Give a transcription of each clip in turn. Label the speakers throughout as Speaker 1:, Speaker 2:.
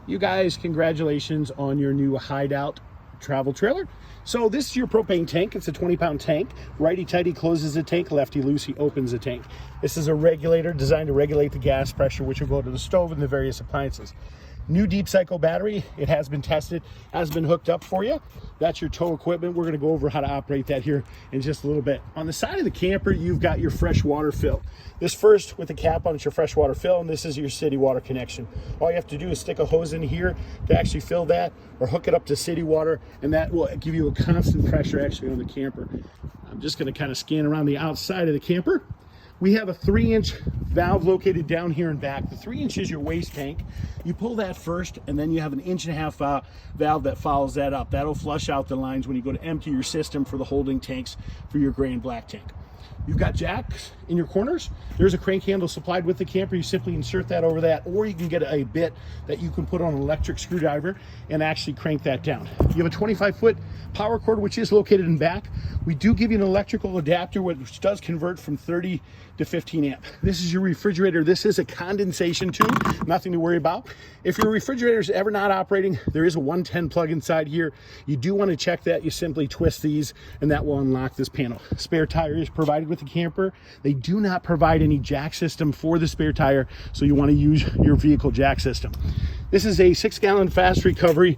Speaker 1: You guys, congratulations on your new Hideout travel trailer. So this is your propane tank. It's a 20-pound tank. Righty-tighty closes the tank, lefty-loosey opens the tank. This is a regulator designed to regulate the gas pressure, which will go to the stove and the various appliances. New deep cycle battery. It has been tested, has been hooked up for you. That's your tow equipment. We're going to go over how to operate that here in just a little bit. On the side of the camper, you've got your fresh water fill. This first with the cap on, it's your fresh water fill, and this is your city water connection. All you have to do is stick a hose in here to actually fill that, or hook it up to city water, and that will give you a constant pressure actually on the camper. I'm just going to kind of scan around the outside of the camper. We have a 3-inch valve located down here in back. The 3-inch is your waste tank. You pull that first, and then you have an 1.5-inch valve that follows that up. That'll flush out the lines when you go to empty your system for the holding tanks for your gray and black tank. You've got jacks in your corners. There's a crank handle supplied with the camper. You simply insert that over that, or you can get a bit that you can put on an electric screwdriver and actually crank that down. You have a 25-foot power cord, which is located in back. We do give you an electrical adapter, which does convert from 30 to 15 amp. This is your refrigerator. This is a condensation tube, nothing to worry about. If your refrigerator is ever not operating, there is a 110 plug inside here. You do want to check that. You simply twist these, and that will unlock this panel. Spare tire is provided with the camper. They do not provide any jack system for the spare tire, so you want to use your vehicle jack system. This is a 6-gallon fast recovery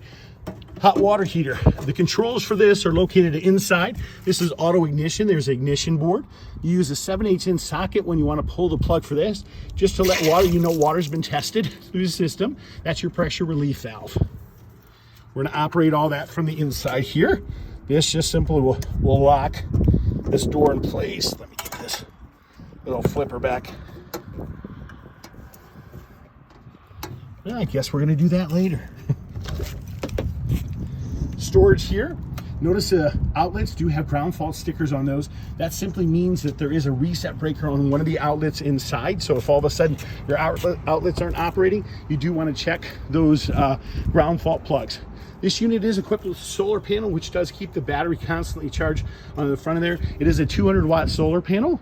Speaker 1: hot water heater. The controls for this are located inside. This is auto ignition. There's an ignition board. You use a 7/8-inch socket when you want to pull the plug for this, just to let water, you know water's been tested through the system. That's your pressure relief valve. We're going to operate all that from the inside here. This just simply will lock this door in place. Let me get this little flipper back. Well, I guess we're going to do that later. Storage here. Notice the outlets do have ground fault stickers on those. That simply means that there is a reset breaker on one of the outlets inside. So if all of a sudden your outlets aren't operating, you do want to check those ground fault plugs. This unit is equipped with a solar panel, which does keep the battery constantly charged on the front of there. It is a 200-watt solar panel.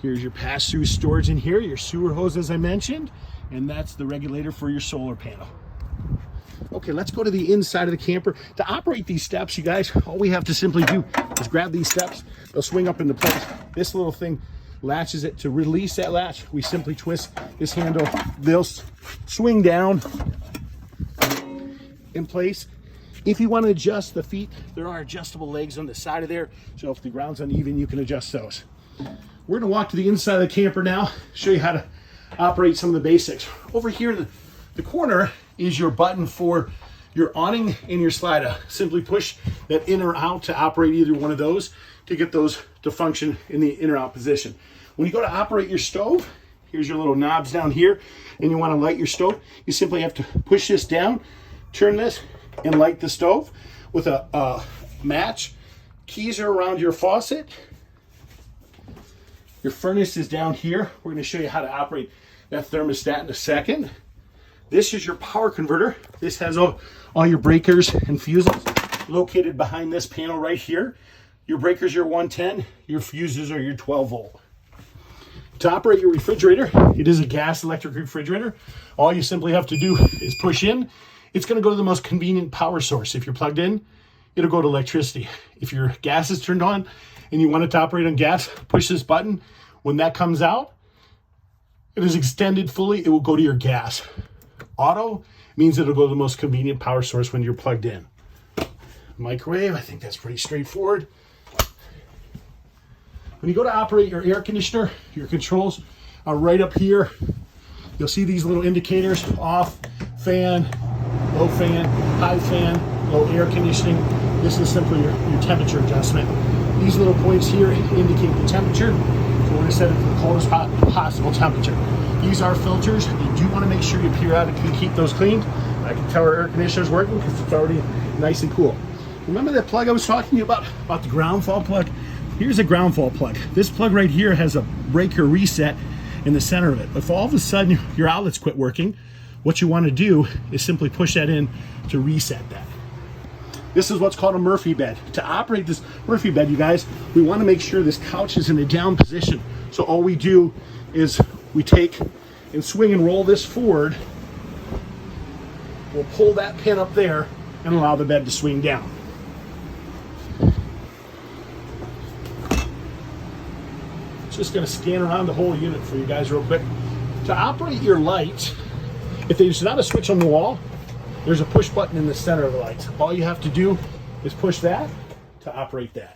Speaker 1: Here's your pass-through storage in here, your sewer hose as I mentioned, and that's the regulator for your solar panel. Okay, let's go to the inside of the camper. To operate these steps, you guys, all we have to simply do is grab these steps. They'll swing up into place. This little thing latches it. To release that latch, we simply twist this handle. They'll swing down in place. If you want to adjust the feet, there are adjustable legs on the side of there. So if the ground's uneven, you can adjust those. We're going to walk to the inside of the camper now, show you how to operate some of the basics. Over here in the corner is your button for your awning and your slider. Simply push that in or out to operate either one of those to get those to function in the in or out position. When you go to operate your stove, here's your little knobs down here, and you want to light your stove, you simply have to push this down, turn this, and light the stove with a match. Keys are around your faucet. Your furnace is down here. We're going to show you how to operate that thermostat in a second. This is your power converter. This has all your breakers and fuses located behind this panel right here. Your breakers are 110, your fuses are your 12 volt. To operate your refrigerator, it is a gas electric refrigerator. All you simply have to do is push in. It's going to go to the most convenient power source. If you're plugged in, it'll go to electricity. If your gas is turned on and you want it to operate on gas, push this button. When that comes out, it is extended fully, it will go to your gas. Auto means it'll go to the most convenient power source when you're plugged in. Microwave, I think that's pretty straightforward. When you go to operate your air conditioner, your controls are right up here. You'll see these little indicators: off, fan, low fan, high fan, low air conditioning. This is simply your temperature adjustment. These little points here indicate the temperature. So we're going to set it to the coldest possible temperature. These are filters. You do want to make sure you periodically keep those cleaned. I can tell our air conditioner is working because it's already nice and cool. Remember that plug I was talking to you about the ground fault plug? Here's a ground fault plug. This plug right here has a breaker reset in the center of it. If all of a sudden your outlets quit working, what you want to do is simply push that in to reset that. This is what's called a Murphy bed. To operate this Murphy bed, you guys, we want to make sure this couch is in a down position. So all we do is we take and swing and roll this forward we'll pull that pin up there and allow the bed to swing down. Just going to scan around the whole unit for you guys real quick. To operate your light, if there's not a switch on the wall, there's a push button in the center of the light. All you have to do is push that to operate that.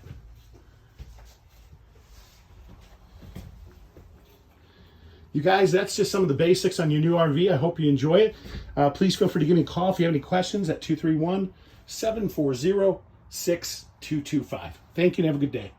Speaker 1: You guys, that's just some of the basics on your new RV. I hope you enjoy it. Please feel free to give me a call if you have any questions at 231-740-6225. Thank you and have a good day.